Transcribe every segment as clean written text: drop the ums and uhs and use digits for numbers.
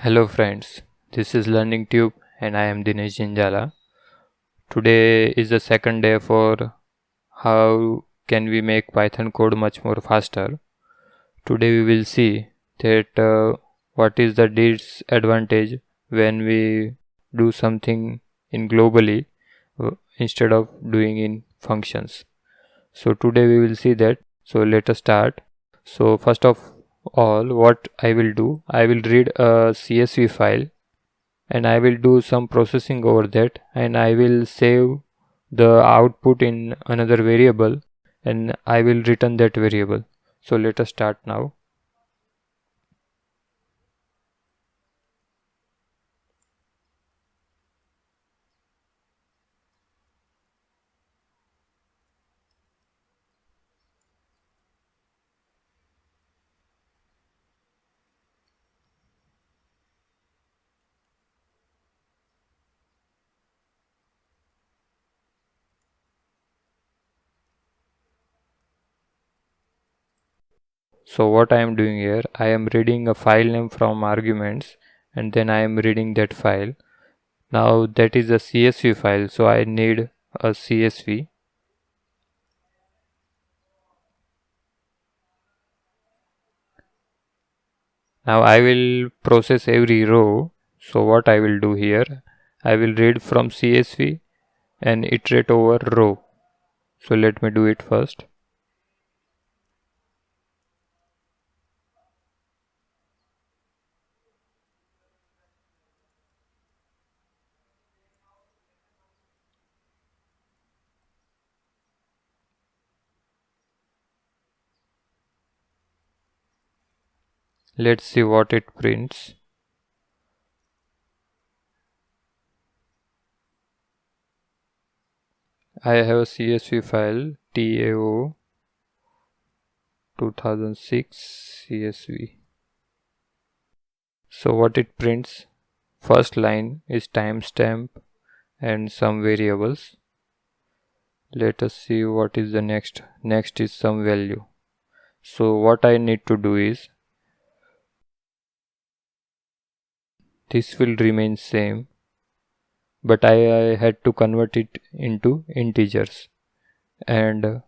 Hello friends, this is Learning Tube and I am Dinesh Jinjala. Today is the second day for how can we make Python code much more faster. Today we will see that what is the disadvantage when we do something in globally instead of doing in functions. So today we will see that. So let us start. So first of all, what I will do, I will read a CSV file and I will do some processing over that, and I will save the output in another variable and I will return that variable. So let us start now. So what I am doing here, I am reading a file name from arguments and then I am reading that file. Now that is a CSV file, so I need a CSV. Now I will process every row. So what I will do here, I will read from CSV and iterate over row. So let me do it first. Let's see what it prints. I have a CSV file TAO 2006 CSV. So what it prints, first line is timestamp and some variables. Let us see what is the next. Next is some value. So what I need to do is, this will remain same, but I had to convert it into integers, and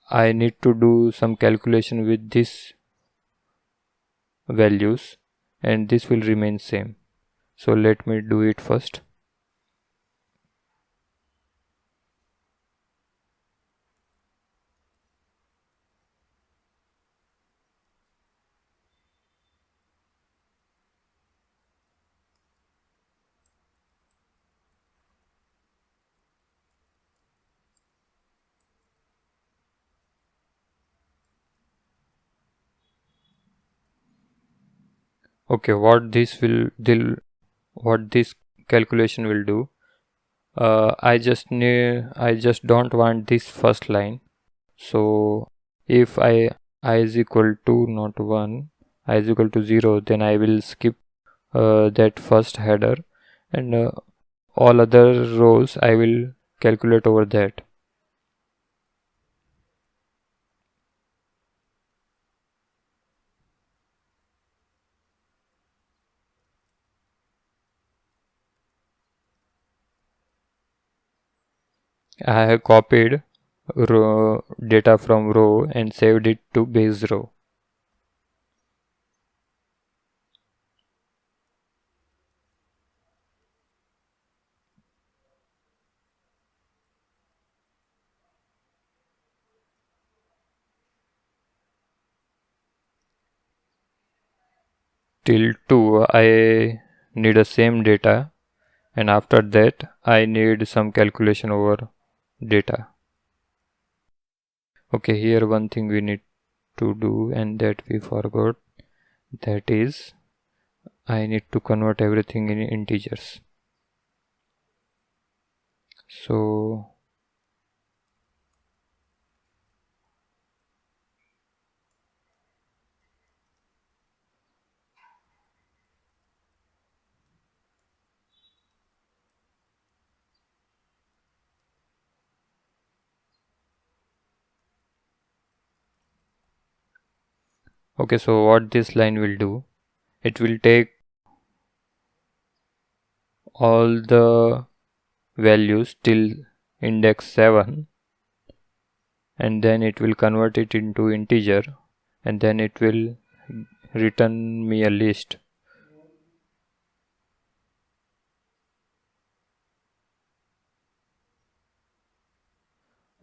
I need to do some calculation with this values, and this will remain same. So let me do it first. Okay, what this calculation will do, I just don't want this first line. So if I is equal to not 1, I is equal to 0, then I will skip that first header, and all other rows I will calculate over that. I have copied row data from row and saved it to base row. Till 2 I need the same data, and after that I need some calculation over data. Okay, here one thing we need to do and that we forgot, that is I need to convert everything in integers. So okay, so what this line will do, it will take all the values till index 7, and then it will convert it into integer, and then it will return me a list.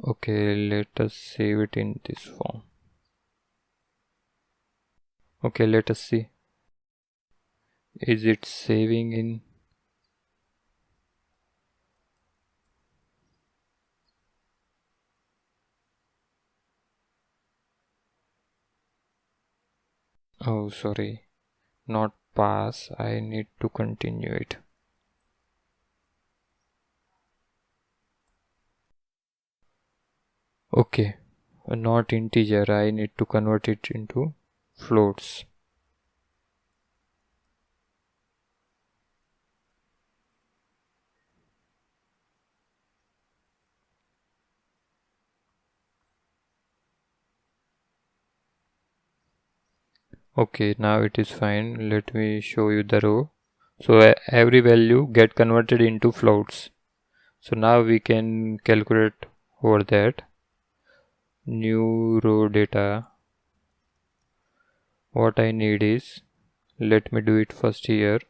Okay, let us save it in this form. Okay, let us see. Is it saving in? Oh, sorry, not pass. I need to continue it. Okay, not integer. I need to convert it into floats. Okay, now it is fine. Let me show you the row. So every value get converted into floats. So now we can calculate over that. New row data. What I need is, let me do it first here.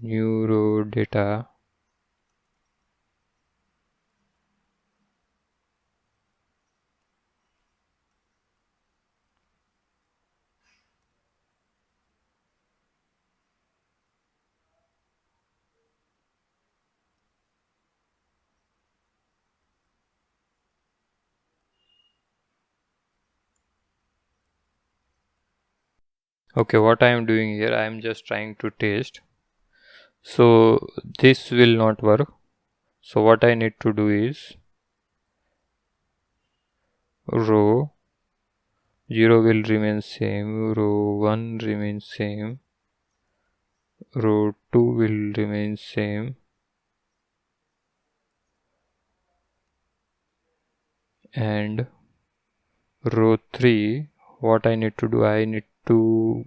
New row data. Okay, what I am doing here, I am just trying to test. So this will not work. So what I need to do is, row 0 will remain same, row 1 remains same, row 2 will remain same, and row 3, what I need to do, I need to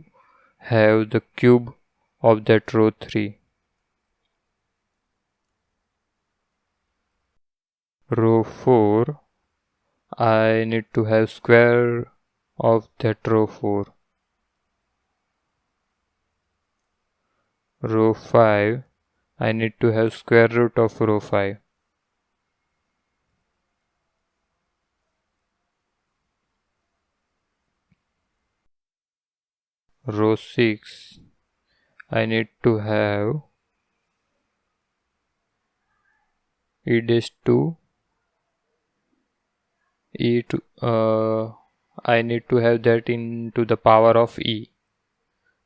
have the cube of that row 3. Row 4, I need to have square of that row 4. Row 5, I need to have square root of row 5. Row 6, I need to have e dash to e to I need to have that into the power of e.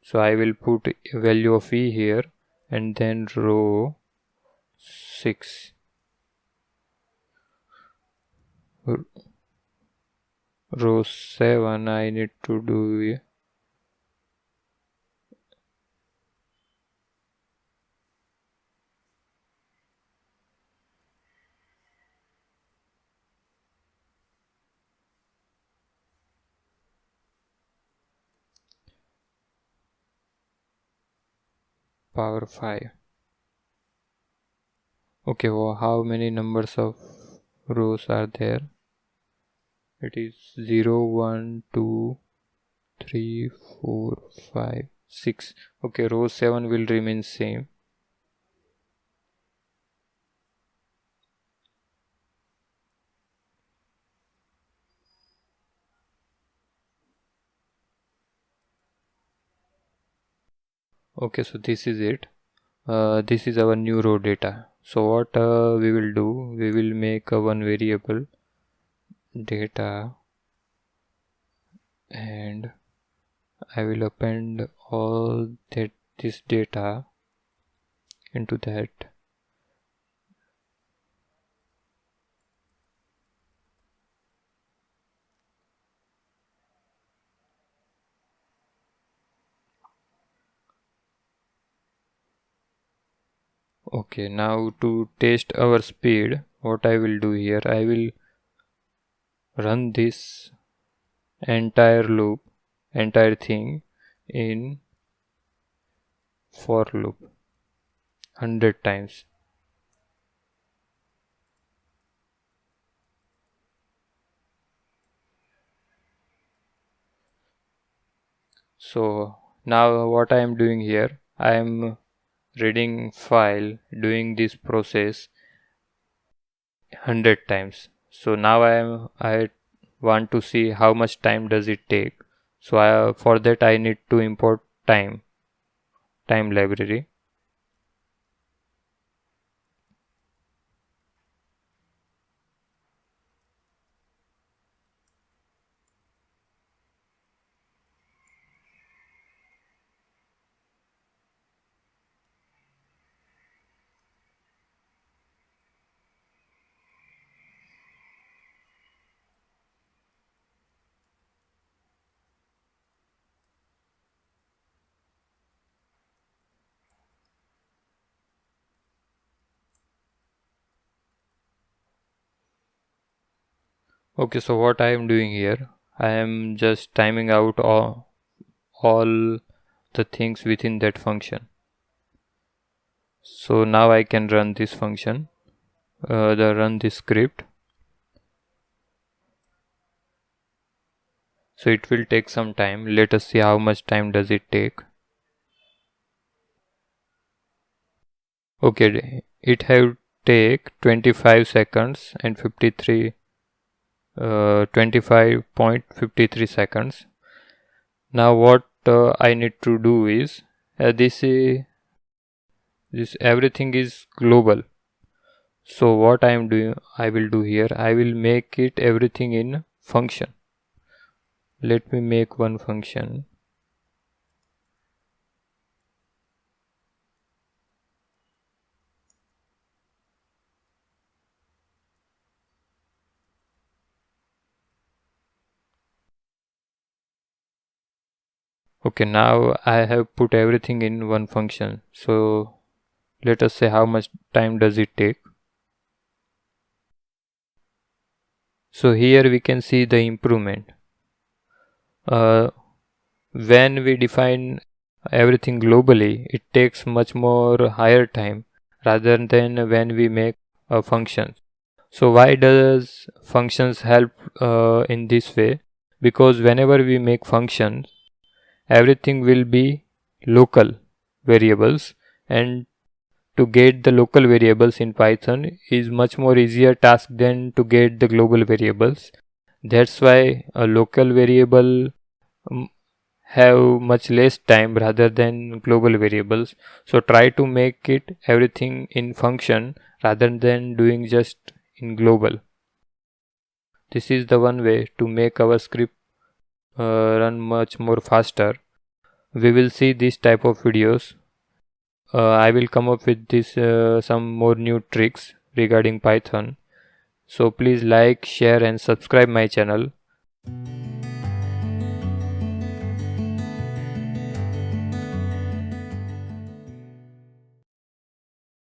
So I will put value of e here, and then row 6. Row 7, I need to do power 5. Okay, well, how many numbers of rows are there? It is 0, 1, 2, 3, 4, 5, 6. Okay, row 7 will remain same. Okay, so this is it. This is our new row data. So what we will do, we will make a one variable data, and I will append all this data into that. Okay, now to test our speed, what I will do here, I will run this entire thing in for loop. 100 times. So now what I am doing here, I am reading file, doing this process 100 times. So now I want to see how much time does it take. So for that I need to import time library. Okay, so what I am doing here, I am just timing out all the things within that function. So now I can run this function, run this script. So it will take some time. Let us see how much time does it take. Okay, it have take 25 seconds and 25.53 seconds. Now what I need to do is this everything is global. So what I will do here, I will make it everything in function. Let me make one function. Okay, now I have put everything in one function. So let us say how much time does it take. So here we can see the improvement. When we define everything globally, it takes much more higher time rather than when we make a function. So why does functions help in this way? Because whenever we make functions, everything will be local variables, and to get the local variables in Python is much more easier task than to get the global variables. That's why a local variable have much less time rather than global variables. So try to make it everything in function rather than doing just in global. This is the one way to make our script run much more faster. We will see this type of videos. I will come up with this some more new tricks regarding Python. So please like, share and subscribe my channel.